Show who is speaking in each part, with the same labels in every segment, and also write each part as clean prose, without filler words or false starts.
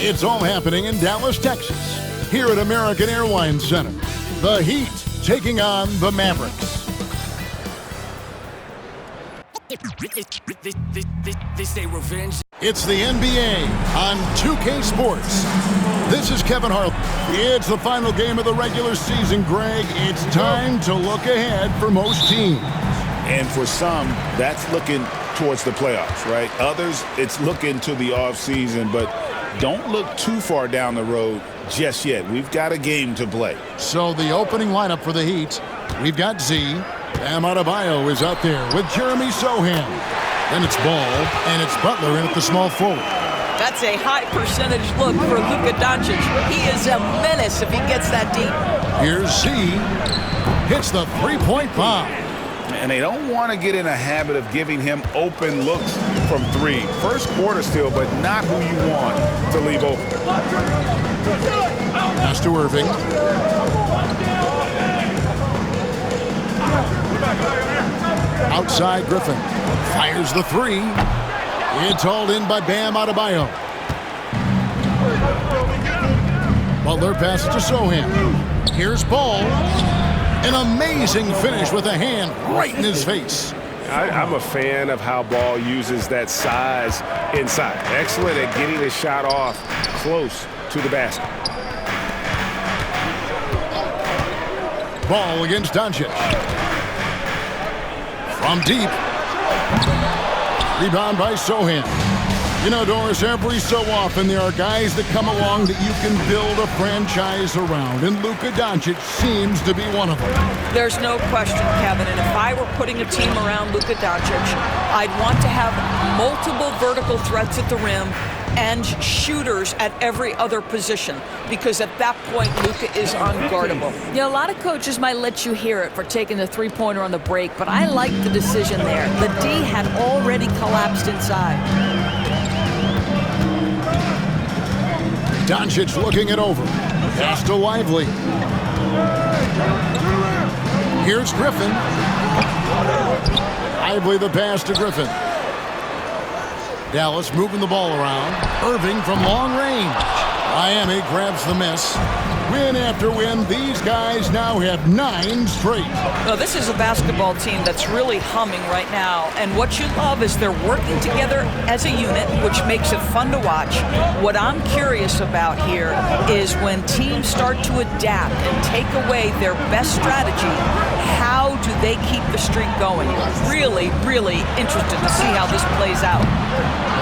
Speaker 1: It's all happening in Dallas, Texas. Here at American Airlines Center, the Heat taking on the Mavericks.
Speaker 2: They say revenge.
Speaker 1: It's the NBA on 2K Sports. This is Kevin Harlan. It's the final game of the regular season, Greg. It's time to look ahead for most teams.
Speaker 3: And for some, that's looking towards the playoffs, right? Others, it's looking to the offseason, but don't look too far down the road just yet. We've got a game to play.
Speaker 1: So the opening lineup for the Heat, we've got Z. Bam Adebayo is out there with Jeremy Sohan. Then it's Ball, and it's Butler in at the small forward.
Speaker 4: That's a high percentage look for Luka Doncic. He is a menace if he gets that deep.
Speaker 1: Here's Z. Hits the three-point bomb.
Speaker 3: And they don't want to get in a habit of giving him open looks from three. First quarter still, but not who you want to leave open.
Speaker 1: Pass to Irving. Outside Griffin. Fires the three. It's hauled in by Bam Adebayo. Butler passes to Sohan. Here's Ball. An amazing finish with a hand right in his face.
Speaker 5: I'm a fan of how Ball uses that size inside. Excellent at getting his shot off close to the basket.
Speaker 1: Ball against Doncic. From deep. Rebound by Sohan. You know, Doris, every so often there are guys that come along that you can build a franchise around, and Luka Doncic seems to be one of them.
Speaker 4: There's no question, Kevin, and if I were putting a team around Luka Doncic, I'd want to have multiple vertical threats at the rim and shooters at every other position, because at that point, Luka is unguardable. You know, a lot of coaches might let you hear it for taking the three-pointer on the break, but I like the decision there. The D had already collapsed inside.
Speaker 1: Doncic looking it over. Pass to Lively. Here's Griffin. Lively the pass to Griffin. Dallas moving the ball around. Irving from long range. Miami grabs the miss. Win after win, these guys now have 9 straight.
Speaker 4: No, this is a basketball team that's really humming right now. And what you love is they're working together as a unit, which makes it fun to watch. What I'm curious about here is when teams start to adapt and take away their best strategy, how do they keep the streak going? Really, really interested to see how this plays out.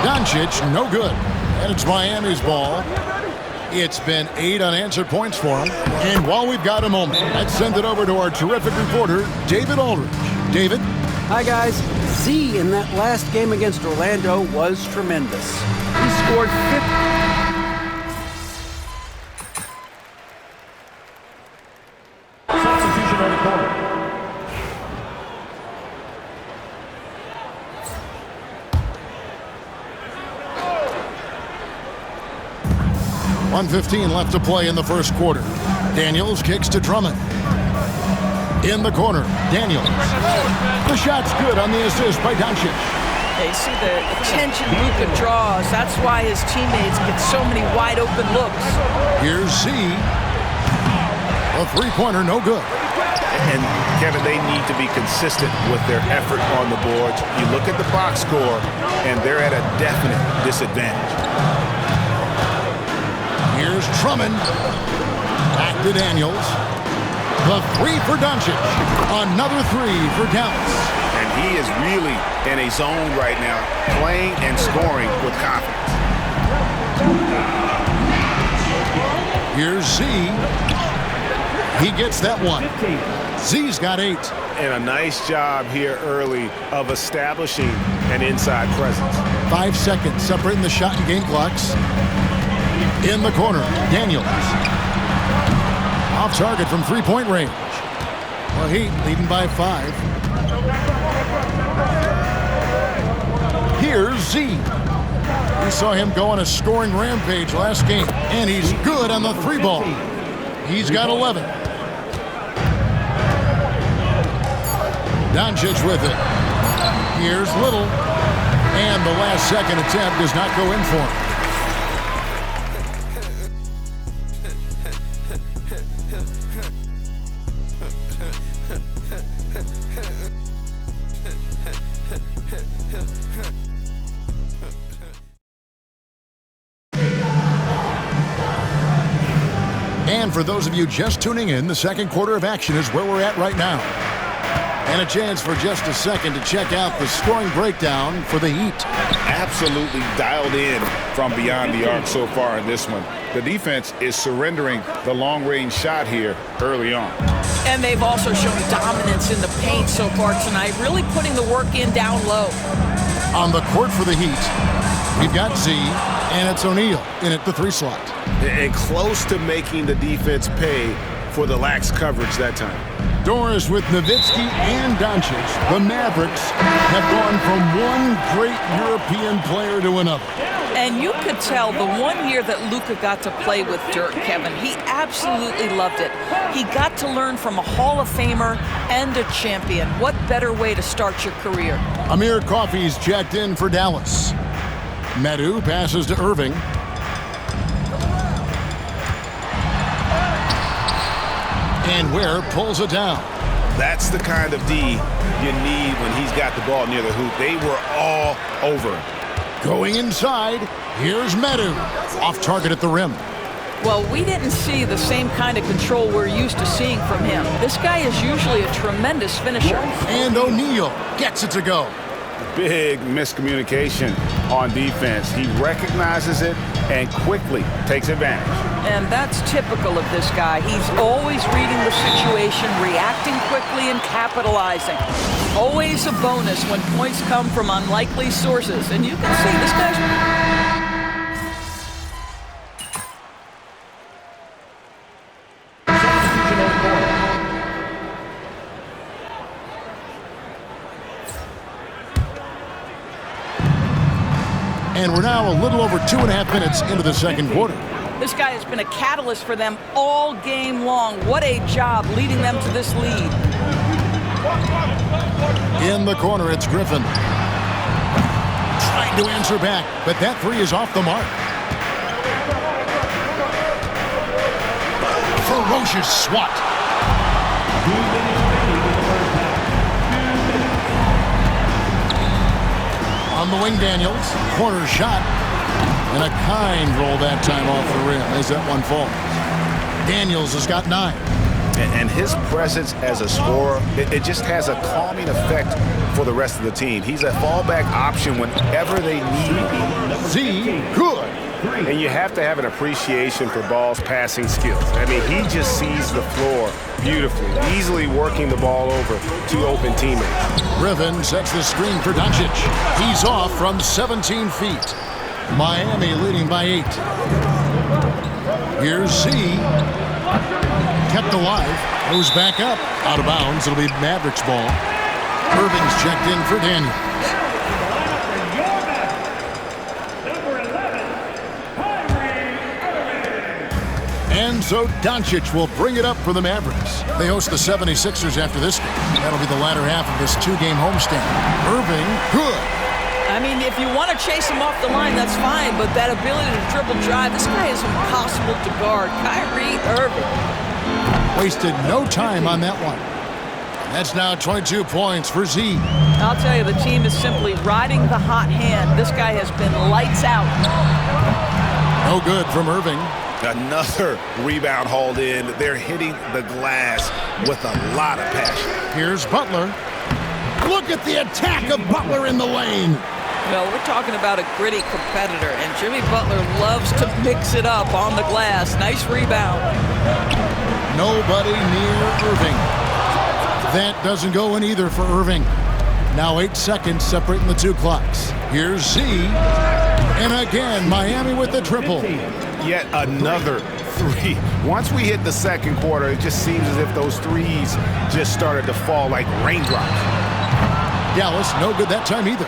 Speaker 1: Doncic, no good. And it's Miami's ball. It's been 8 unanswered points for him. And while we've got a moment, let's send it over to our terrific reporter, David Aldridge. David?
Speaker 6: Hi, guys. Z in that last game against Orlando was tremendous. He scored 50.
Speaker 7: Substitution on the court.
Speaker 1: 1:15 left to play in the first quarter. Daniels kicks to Drummond. In the corner, Daniels. The shot's good on the assist by Doncic.
Speaker 4: They see the attention Luka draws. That's why his teammates get so many wide open looks.
Speaker 1: Here's Z. A three-pointer, no good.
Speaker 3: And, Kevin, they need to be consistent with their effort on the boards. You look at the box score, and they're at a definite disadvantage.
Speaker 1: Here's Drummond. Back to Daniels. The three for Doncic. Another three for Dallas.
Speaker 3: And he is really in a zone right now, playing and scoring with confidence.
Speaker 1: Here's Z. He gets that one. Z's got 8.
Speaker 5: And a nice job here early of establishing an inside presence.
Speaker 1: 5 seconds separating the shot and game clocks. In the corner, Daniels. Off target from three-point range. Well, Heat leading by 5. Here's Z. We saw him go on a scoring rampage last game, and he's good on the 3 ball. He's got 11. Doncic with it. Here's Little. And the last second attempt does not go in for him. And for those of you just tuning in, the second quarter of action is where we're at right now. And a chance for just a second to check out the scoring breakdown for the Heat.
Speaker 3: Absolutely dialed in from beyond the arc so far in this one. The defense is surrendering the long-range shot here early on.
Speaker 4: And they've also shown dominance in the paint so far tonight, really putting the work in down low.
Speaker 1: On the court for the Heat, we've got Z, and it's O'Neal in at the 3 slot.
Speaker 5: And close to making the defense pay for the lax coverage that time.
Speaker 1: Doris with Nowitzki and Doncic. The Mavericks have gone from one great European player to another.
Speaker 4: And you could tell the 1 year that Luka got to play with Dirk, Kevin, he absolutely loved it. He got to learn from a Hall of Famer and a champion. What better way to start your career?
Speaker 1: Amir Coffey's checked in for Dallas. Medu passes to Irving. And Ware pulls it down.
Speaker 3: That's the kind of D you need when he's got the ball near the hoop. They were all over him.
Speaker 1: Going inside, here's Medu. Off target at the rim.
Speaker 4: Well, we didn't see the same kind of control we're used to seeing from him. This guy is usually a tremendous finisher.
Speaker 1: And O'Neal gets it to go.
Speaker 3: Big miscommunication on defense. He recognizes it and quickly takes advantage.
Speaker 4: And that's typical of this guy. He's always reading the situation, reacting quickly, and capitalizing. Always a bonus when points come from unlikely sources. And you can see this guy's...
Speaker 1: And we're now a little over 2.5 minutes into the second quarter.
Speaker 4: This guy has been a catalyst for them all game long. What a job leading them to this lead.
Speaker 1: In the corner, it's Griffin. Trying to answer back, but that three is off the mark. Ferocious swat. On the wing, Daniels. Corner shot. And a kind roll that time off the rim as that one falls. Daniels has got 9.
Speaker 3: And his presence as a scorer, it just has a calming effect for the rest of the team. He's a fallback option whenever they need him.
Speaker 1: Z, good.
Speaker 5: And you have to have an appreciation for Ball's passing skills. I mean, he just sees the floor beautifully, easily working the ball over to open teammates.
Speaker 1: Griffin sets the screen for Doncic. He's off from 17 feet. Miami leading by 8. Here's Z. Kept alive. Goes back up. Out of bounds. It'll be Mavericks ball. Irving's checked in for Daniels. And so Doncic will bring it up for the Mavericks. They host the 76ers after this game. That'll be the latter half of this 2-game homestand. Irving, good.
Speaker 4: I mean, if you want to chase him off the line, that's fine, but that ability to dribble drive, this guy is impossible to guard. Kyrie Irving.
Speaker 1: Wasted no time on that one. That's now 22 points for Z.
Speaker 4: I'll tell you, the team is simply riding the hot hand. This guy has been lights out.
Speaker 1: No good from Irving.
Speaker 3: Another rebound hauled in. They're hitting the glass with a lot of passion.
Speaker 1: Here's Butler. Look at the attack of Butler in the lane.
Speaker 4: Well, we're talking about a gritty competitor, and Jimmy Butler loves to mix it up on the glass. Nice rebound.
Speaker 1: Nobody near Irving. That doesn't go in either for Irving. Now 8 seconds separating the two clocks. Here's Z. And again, Miami with the triple.
Speaker 3: Yet another three. Once we hit the second quarter, it just seems as if those threes just started to fall like raindrops.
Speaker 1: Dallas, no good that time either.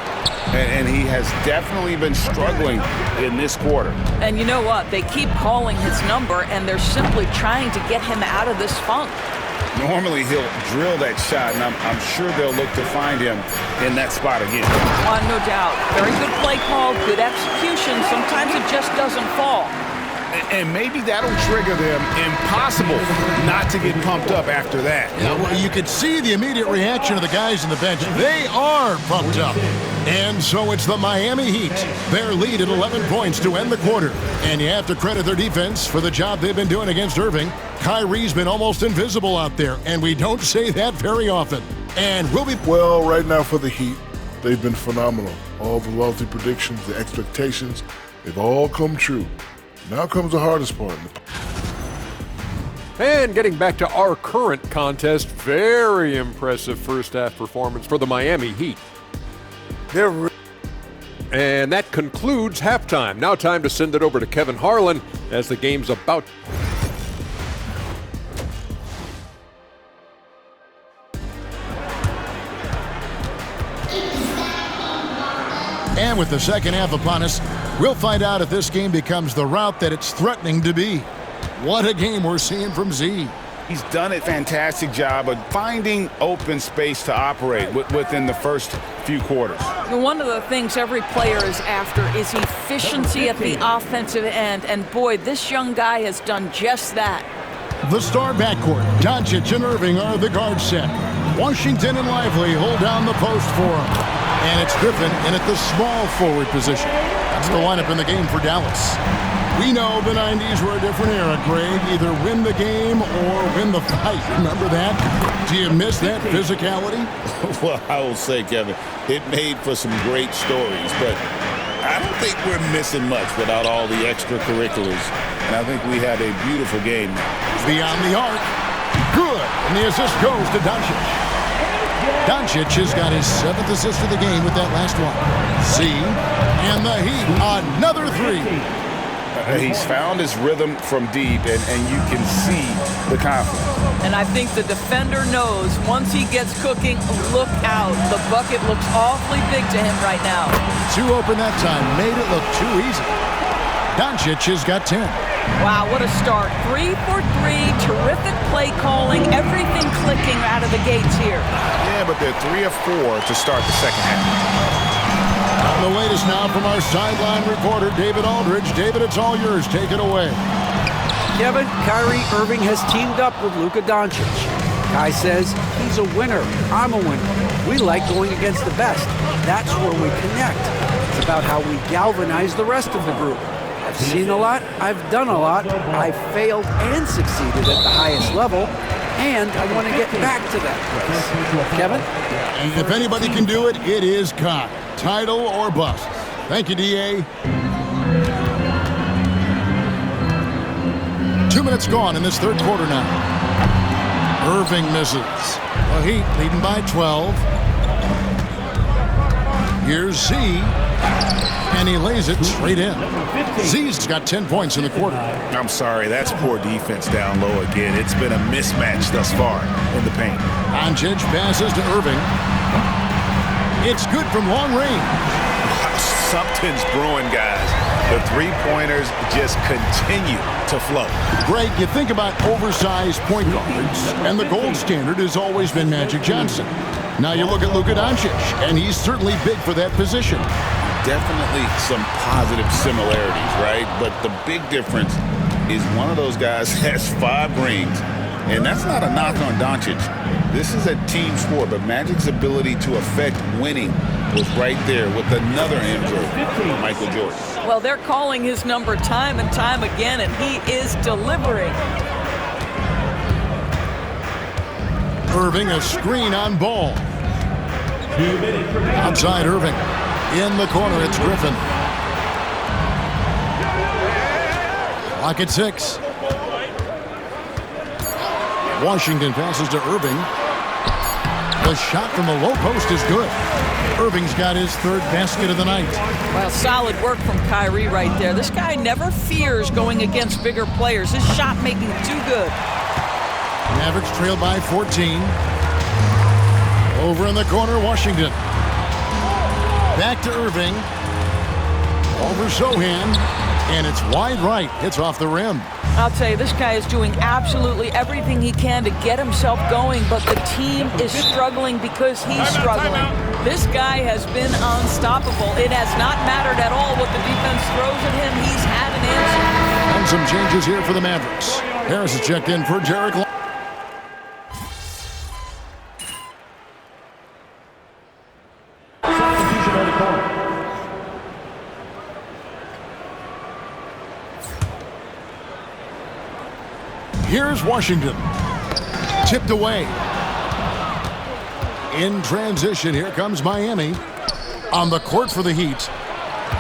Speaker 3: And he has definitely been struggling in this quarter.
Speaker 4: And you know what? They keep calling his number, and they're simply trying to get him out of this funk.
Speaker 3: Normally he'll drill that shot, and I'm sure they'll look to find him in that spot again.
Speaker 4: No doubt. Very good play call, good execution. Sometimes it just doesn't fall.
Speaker 3: And maybe that'll trigger them. Impossible not to get pumped up after that.
Speaker 1: Yeah, well, you could see the immediate reaction of the guys on the bench. They are pumped up. And so it's the Miami Heat. Their lead at 11 points to end the quarter. And you have to credit their defense for the job they've been doing against Irving. Kyrie's been almost invisible out there, and we don't say that very often. And we'll be...
Speaker 7: Well, right now for the Heat, they've been phenomenal. All the lofty predictions, the expectations, they've all come true. Now comes the hardest part.
Speaker 8: And getting back to our current contest, very impressive first half performance for the Miami Heat. And that concludes halftime. Now time to send it over to Kevin Harlan as the game's about...
Speaker 1: And with the second half upon us, we'll find out if this game becomes the route that it's threatening to be. What a game we're seeing from Z.
Speaker 3: He's done a fantastic job of finding open space to operate within the first few quarters.
Speaker 4: One of the things every player is after is efficiency at the offensive end. And boy, this young guy has done just that.
Speaker 1: The star backcourt, Doncic and Irving are the guard set. Washington and Lively hold down the post for him. And it's Griffin in at the small forward position. That's the lineup in the game for Dallas. We know the 90s were a different era, Greg. Either win the game or win the fight. Remember that? Do you miss that physicality?
Speaker 3: Well, I will say, Kevin, it made for some great stories, but I don't think we're missing much without all the extracurriculars. And I think we have a beautiful game now.
Speaker 1: Beyond the arc. Good. And the assist goes to Doncic. Doncic has got his 7th assist of the game with that last one. C. And the Heat, another three.
Speaker 3: He's found his rhythm from deep, and you can see the confidence.
Speaker 4: And I think the defender knows once he gets cooking, look out. The bucket looks awfully big to him right now.
Speaker 1: Too open that time. Made it look too easy. Doncic has got 10.
Speaker 4: Wow, what a start. 3 for 3, terrific play calling, everything clicking out of the gates here.
Speaker 3: Yeah, but they're 3 of 4 to start the second half.
Speaker 1: The latest now from our sideline reporter, David Aldridge. David, it's all yours. Take it away.
Speaker 6: Kevin, Kyrie Irving has teamed up with Luka Doncic. Kai says he's a winner. I'm a winner. We like going against the best. That's where we connect. It's about how we galvanize the rest of the group. I've seen a lot. I've done a lot. I've failed and succeeded at the highest level. And I want to get back to that place. Kevin?
Speaker 1: And if anybody can do it, it is Kai. Title or bust. Thank you, D.A. 2 minutes gone in this third quarter now. Irving misses. The Heat leading by 12. Here's Z. And he lays it straight in. Z's got 10 points in the quarter.
Speaker 3: I'm sorry, that's poor defense down low again. It's been a mismatch thus far in the paint.
Speaker 1: Doncic passes to Irving. It's good from long range.
Speaker 3: Something's brewing, guys. The three-pointers just continue to flow.
Speaker 1: Greg, you think about oversized point guards, and the gold standard has always been Magic Johnson. Now you look at Luka Doncic, and he's certainly big for that position.
Speaker 3: Definitely some positive similarities, right? But the big difference is one of those guys has 5 rings, and that's not a knock on Doncic. This is a team sport, but Magic's ability to affect winning was right there with another MJ, Michael Jordan.
Speaker 4: Well, they're calling his number time and time again, and he is delivering.
Speaker 1: Irving, a screen on ball. Outside Irving. In the corner, it's Griffin. Clock at 6. Washington passes to Irving. The shot from the low post is good. Irving's got his 3rd basket of the night.
Speaker 4: Well, solid work from Kyrie right there. This guy never fears going against bigger players. His shot making too good.
Speaker 1: Mavericks trail by 14. Over in the corner, Washington. Back to Irving. Over Sohan. And it's wide right. It's off the rim.
Speaker 4: I'll tell you, this guy is doing absolutely everything he can to get himself going, but the team is struggling because he's struggling. This guy has been unstoppable. It has not mattered at all what the defense throws at him. He's had an answer.
Speaker 1: And some changes here for the Mavericks. Harris is checked in for Jarek. Here's Washington. Tipped away. In transition, here comes Miami. On the court for the Heat,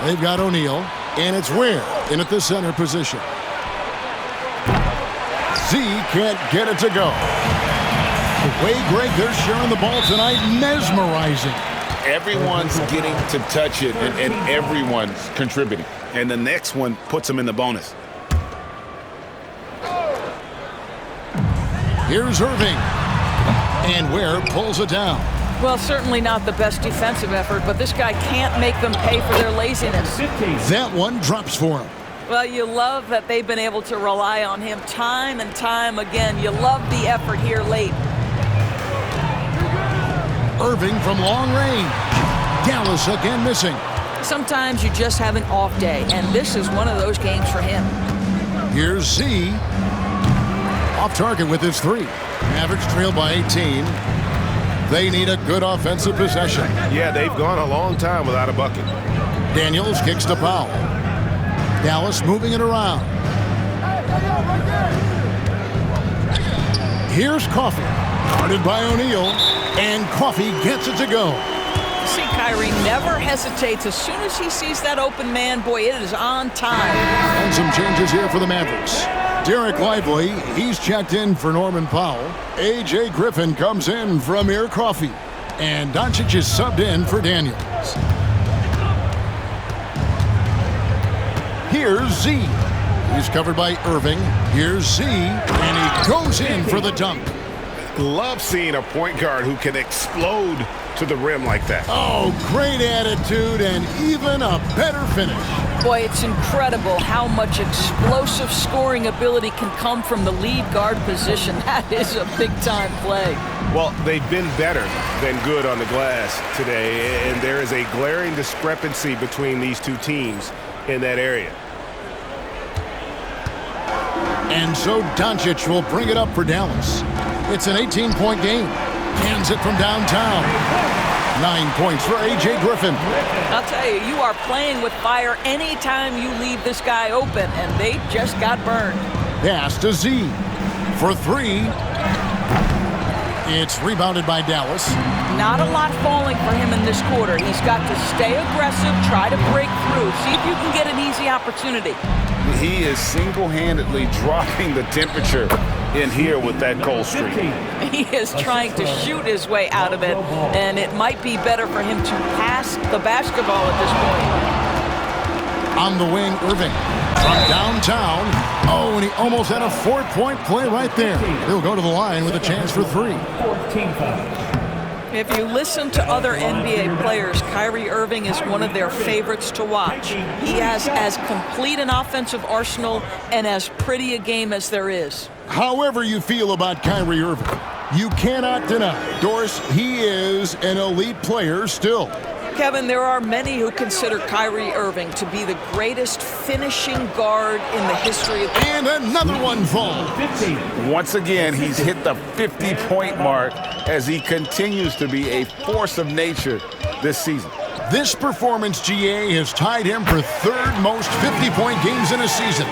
Speaker 1: they've got O'Neal, and it's Ware in at the center position. Z can't get it to go. The way, Greg, they're sharing the ball tonight, mesmerizing.
Speaker 3: Everyone's getting to touch it, and everyone's contributing. And the next one puts them in the bonus.
Speaker 1: Here's Irving. And Ware pulls it down.
Speaker 4: Well, certainly not the best defensive effort, but this guy can't make them pay for their laziness.
Speaker 1: That one drops for him.
Speaker 4: Well, you love that they've been able to rely on him time and time again. You love the effort here late.
Speaker 1: Irving from long range. Dallas again missing.
Speaker 4: Sometimes you just have an off day, and this is one of those games for him.
Speaker 1: Here's Z. Off target with his three. Mavericks trail by 18. They need a good offensive possession.
Speaker 5: Yeah, they've gone a long time without a bucket.
Speaker 1: Daniels kicks to Powell. Dallas moving it around. Here's Coffey. Guarded by O'Neal. And Coffey gets it to go.
Speaker 4: See, Kyrie never hesitates. As soon as he sees that open man, boy, it is on time.
Speaker 1: And some changes here for the Mavericks. Derek Lively, he's checked in for Norman Powell. A.J. Griffin comes in for Amir Coffey. And Doncic is subbed in for Daniels. Here's Z. He's covered by Irving. Here's Z. And he goes in for the dunk.
Speaker 5: Love seeing a point guard who can explode to the rim like that.
Speaker 1: Oh, great attitude and even a better finish.
Speaker 4: Boy, it's incredible how much explosive scoring ability can come from the lead guard position. That is a big-time play.
Speaker 5: Well, they've been better than good on the glass today, and there is a glaring discrepancy between these two teams in that area.
Speaker 1: And so Doncic will bring it up for Dallas. It's an 18-point game. Hands it from downtown. 9 points for A.J. Griffin.
Speaker 4: I'll tell you, you are playing with fire anytime you leave this guy open, and they just got burned.
Speaker 1: Pass to Z. For three. It's rebounded by Dallas.
Speaker 4: Not a lot falling for him in this quarter. He's got to stay aggressive, try to break through, see if you can get an easy opportunity.
Speaker 3: He is single-handedly dropping the temperature in here with that cold streak.
Speaker 4: He is trying to shoot his way out of it, and it might be better for him to pass the basketball at this point.
Speaker 1: On the wing, Irving. From downtown. Oh, and he almost had a 4-point play right there. He'll go to the line with a chance for three.
Speaker 4: If you listen to other NBA players, Kyrie Irving is one of their favorites to watch. He has as complete an offensive arsenal and as pretty a game as there is.
Speaker 1: However you feel about Kyrie Irving, you cannot deny, Doris, he is an elite player still.
Speaker 4: Kevin, there are many who consider Kyrie Irving to be the greatest finishing guard in the history of the
Speaker 1: And another one falls.
Speaker 3: Once again, he's hit the 50-point mark as he continues to be a force of nature this season.
Speaker 1: This performance, GA, has tied him for third most 50-point games in a season.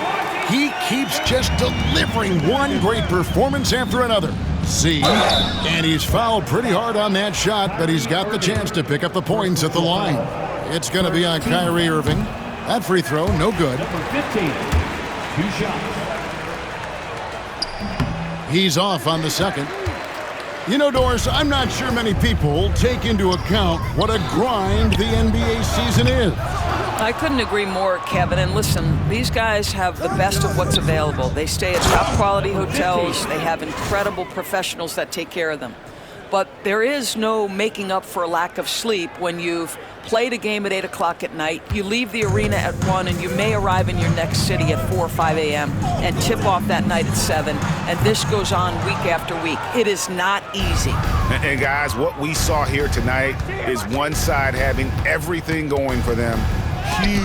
Speaker 1: He keeps just delivering one great performance after another. See, and he's fouled pretty hard on that shot, but he's got the chance to pick up the points at the line. It's going to be on Kyrie Irving. That free throw, no good.
Speaker 9: Number 15, 2 shots.
Speaker 1: He's off on the second. You know, Doris, I'm not sure many people take into account what a grind the NBA season is.
Speaker 4: I couldn't agree more, Kevin. And listen, these guys have the best of what's available. They stay at top-quality hotels. They have incredible professionals that take care of them. But there is no making up for a lack of sleep when you've played a game at 8 o'clock at night, you leave the arena at 1, and you may arrive in your next city at 4 or 5 a.m. and tip off that night at 7. And this goes on week after week. It is not easy.
Speaker 3: And guys, what we saw here tonight is one side having everything going for them. Huge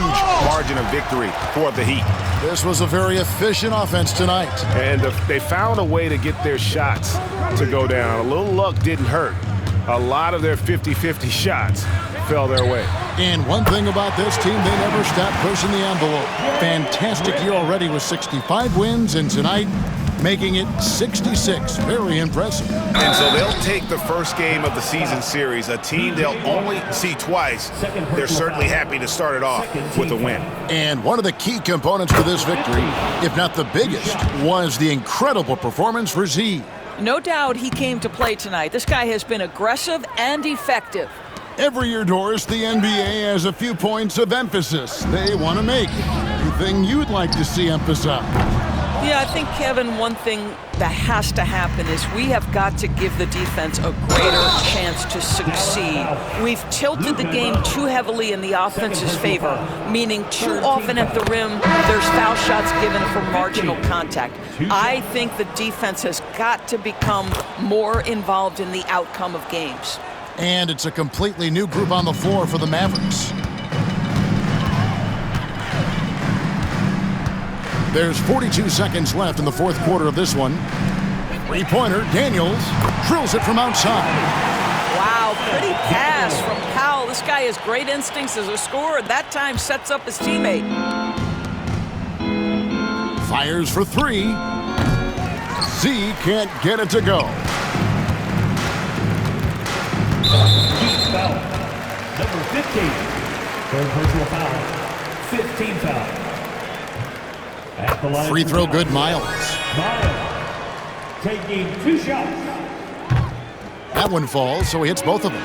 Speaker 3: margin of victory for the Heat.
Speaker 1: This was a very efficient offense tonight.
Speaker 5: And they found a way to get their shots to go down. A little luck didn't hurt. A lot of their 50-50 shots fell their way.
Speaker 1: And one thing about this team, they never stopped pushing the envelope. Fantastic year already with 65 wins, and tonight making it 66. Very impressive.
Speaker 3: And so they'll take the first game of the season series, a team they'll only see twice. They're certainly happy to start it off with a win.
Speaker 1: And one of the key components to this victory, if not the biggest, was the incredible performance for Z.
Speaker 4: No doubt he came to play tonight. This guy has been aggressive and effective.
Speaker 1: Every year, Doris, the NBA has a few points of emphasis they want to make. Anything you'd like to see emphasized?
Speaker 4: Yeah, I think, Kevin, one thing that has to happen is we have got to give the defense a greater chance to succeed. We've tilted the game too heavily in the offense's favor, meaning too often at the rim, there's foul shots given for marginal contact. I think the defense has got to become more involved in the outcome of games.
Speaker 1: And it's a completely new group on the floor for the Mavericks. There's 42 seconds left in the fourth quarter of this one. Three-pointer, Daniels drills it from outside.
Speaker 4: Wow, pretty pass from Powell. This guy has great instincts as a scorer. That time sets up his teammate.
Speaker 1: Fires for three. Z can't get it to go.
Speaker 9: Foul. Number 15. Third personal foul. 15 foul. At the line
Speaker 1: Free throw good, Miles.
Speaker 9: Taking 2 shots.
Speaker 1: That one falls, so he hits both of them.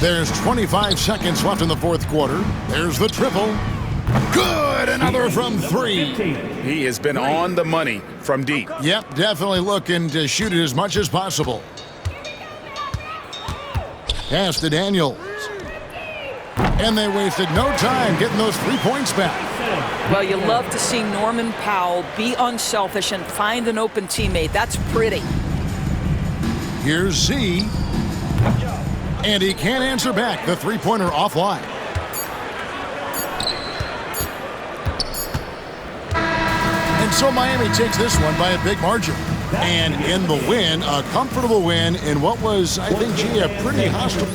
Speaker 1: There's 25 seconds left in the fourth quarter. There's the triple. Good, another from three.
Speaker 3: He has been on the money from deep.
Speaker 1: Yep, definitely looking to shoot it as much as possible. Pass to Daniels. And they wasted no time getting those 3 points back.
Speaker 4: Well, you love to see Norman Powell be unselfish and find an open teammate. That's pretty.
Speaker 1: Here's Z. And he can't answer back. The three-pointer offline. And so Miami takes this one by a big margin. And in the win, a comfortable win in what was, I think, a pretty hostile